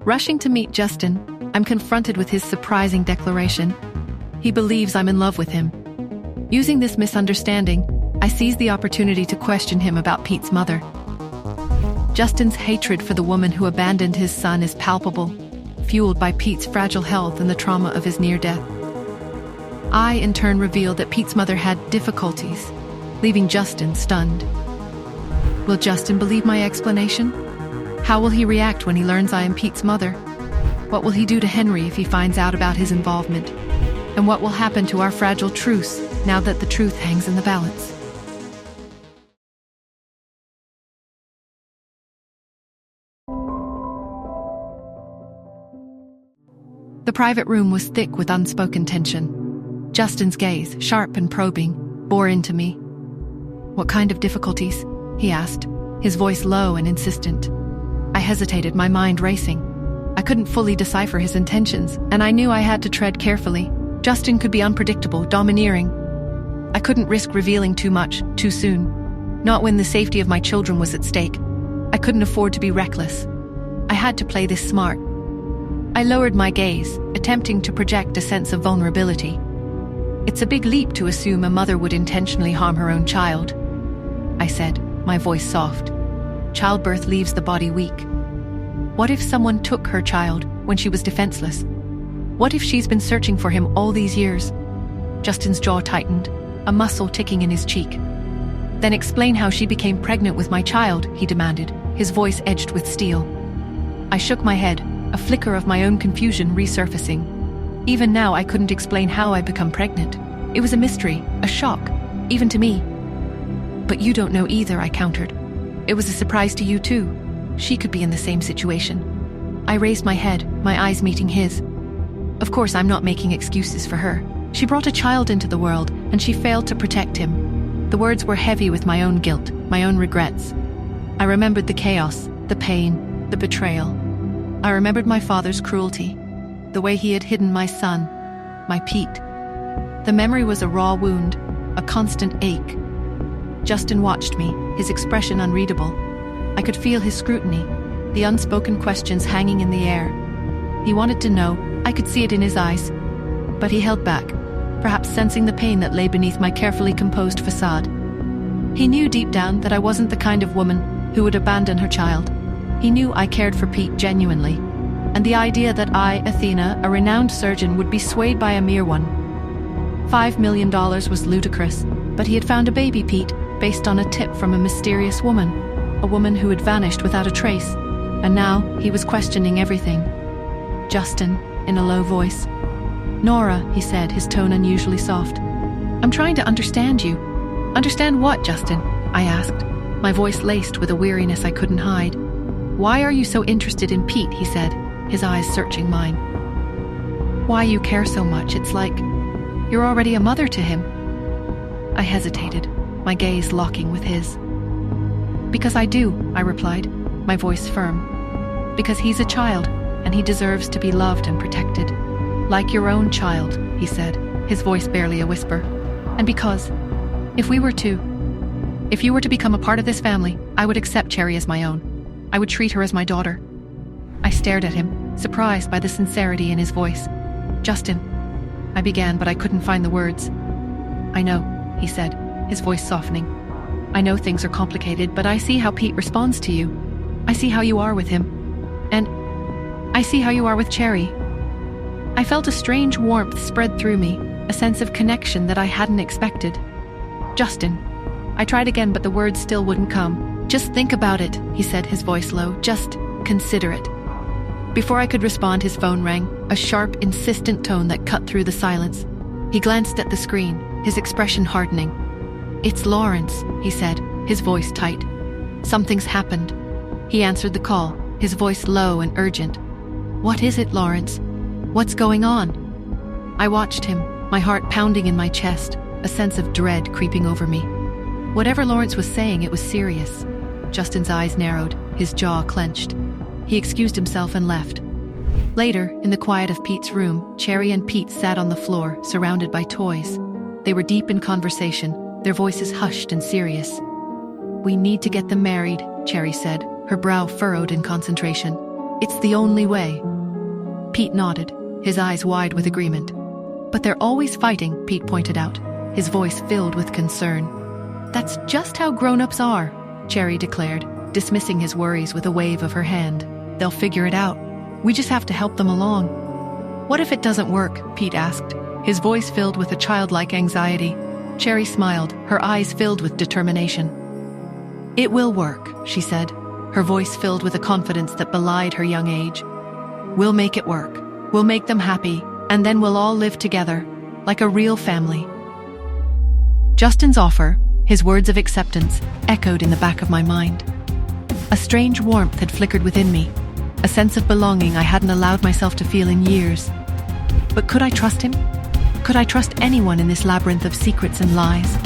Rushing to meet Justin, I'm confronted with his surprising declaration. He believes I'm in love with him. Using this misunderstanding, I seize the opportunity to question him about Pete's mother. Justin's hatred for the woman who abandoned his son is palpable, fueled by Pete's fragile health and the trauma of his near death. I, in turn, reveal that Pete's mother had difficulties, leaving Justin stunned. Will Justin believe my explanation? How will he react when he learns I am Pete's mother? What will he do to Henry if he finds out about his involvement? And what will happen to our fragile truce now that the truth hangs in the balance? The private room was thick with unspoken tension. Justin's gaze, sharp and probing, bore into me. "What kind of difficulties?" he asked, his voice low and insistent. I hesitated, my mind racing. I couldn't fully decipher his intentions, and I knew I had to tread carefully. Justin could be unpredictable, domineering. I couldn't risk revealing too much, too soon. Not when the safety of my children was at stake. I couldn't afford to be reckless. I had to play this smart. I lowered my gaze, attempting to project a sense of vulnerability. "It's a big leap to assume a mother would intentionally harm her own child," I said, my voice soft. "Childbirth leaves the body weak. What if someone took her child when she was defenseless? What if she's been searching for him all these years?" Justin's jaw tightened, a muscle ticking in his cheek. "Then explain how she became pregnant with my child," he demanded, his voice edged with steel. I shook my head, a flicker of my own confusion resurfacing. Even now, I couldn't explain how I'd become pregnant. It was a mystery, a shock, even to me. "But you don't know either," I countered. "It was a surprise to you too. She could be in the same situation." I raised my head, my eyes meeting his. Of course, I'm not making excuses for her. She brought a child into the world, and she failed to protect him. The words were heavy with my own guilt, my own regrets. I remembered the chaos, the pain, the betrayal. I remembered my father's cruelty, the way he had hidden my son, my Pete. The memory was a raw wound, a constant ache. Justin watched me, his expression unreadable. I could feel his scrutiny, the unspoken questions hanging in the air. He wanted to know, I could see it in his eyes. But he held back, perhaps sensing the pain that lay beneath my carefully composed facade. He knew deep down that I wasn't the kind of woman who would abandon her child. He knew I cared for Pete genuinely, and the idea that I, Athena, a renowned surgeon, would be swayed by a mere one. $5 million was ludicrous, but he had found a baby Pete based on a tip from a mysterious woman, a woman who had vanished without a trace, and now he was questioning everything. "Justin," in a low voice. "Nora," he said, his tone unusually soft. "I'm trying to understand you." "Understand what, Justin?" I asked, my voice laced with a weariness I couldn't hide. "Why are you so interested in Pete?" he said, his eyes searching mine. "Why you care so much, it's like you're already a mother to him." I hesitated, my gaze locking with his. "Because I do," I replied, my voice firm. "Because he's a child, and he deserves to be loved and protected. Like your own child," he said, his voice barely a whisper. "And because, if you were to become a part of this family, I would accept Cherry as my own. I would treat her as my daughter." I stared at him, surprised by the sincerity in his voice. "Justin," I began, but I couldn't find the words. "I know," he said, his voice softening. "I know things are complicated, but I see how Pete responds to you. I see how you are with him. And I see how you are with Cherry." I felt a strange warmth spread through me, a sense of connection that I hadn't expected. "Justin." I tried again, but the words still wouldn't come. "Just think about it," he said, his voice low. "Just consider it." Before I could respond, his phone rang, a sharp, insistent tone that cut through the silence. He glanced at the screen, his expression hardening. "It's Lawrence," he said, his voice tight. "Something's happened." He answered the call, his voice low and urgent. "What is it, Lawrence? What's going on?" I watched him, my heart pounding in my chest, a sense of dread creeping over me. Whatever Lawrence was saying, it was serious. Justin's eyes narrowed, his jaw clenched. He excused himself and left. Later, in the quiet of Pete's room, Cherry and Pete sat on the floor, surrounded by toys. They were deep in conversation, their voices hushed and serious. "We need to get them married," Cherry said, her brow furrowed in concentration. It's the only way. Pete nodded, his eyes wide with agreement. But they're always fighting, Pete pointed out, his voice filled with concern. That's just how grown-ups are, Cherry declared, dismissing his worries with a wave of her hand. They'll figure it out. We just have to help them along. What if it doesn't work? Pete asked, his voice filled with a childlike anxiety. Cherry smiled, her eyes filled with determination. It will work, she said, her voice filled with a confidence that belied her young age. We'll make it work. We'll make them happy, and then we'll all live together, like a real family. Justin's offer, his words of acceptance, echoed in the back of my mind. A strange warmth had flickered within me, a sense of belonging I hadn't allowed myself to feel in years. But could I trust him? Could I trust anyone in this labyrinth of secrets and lies?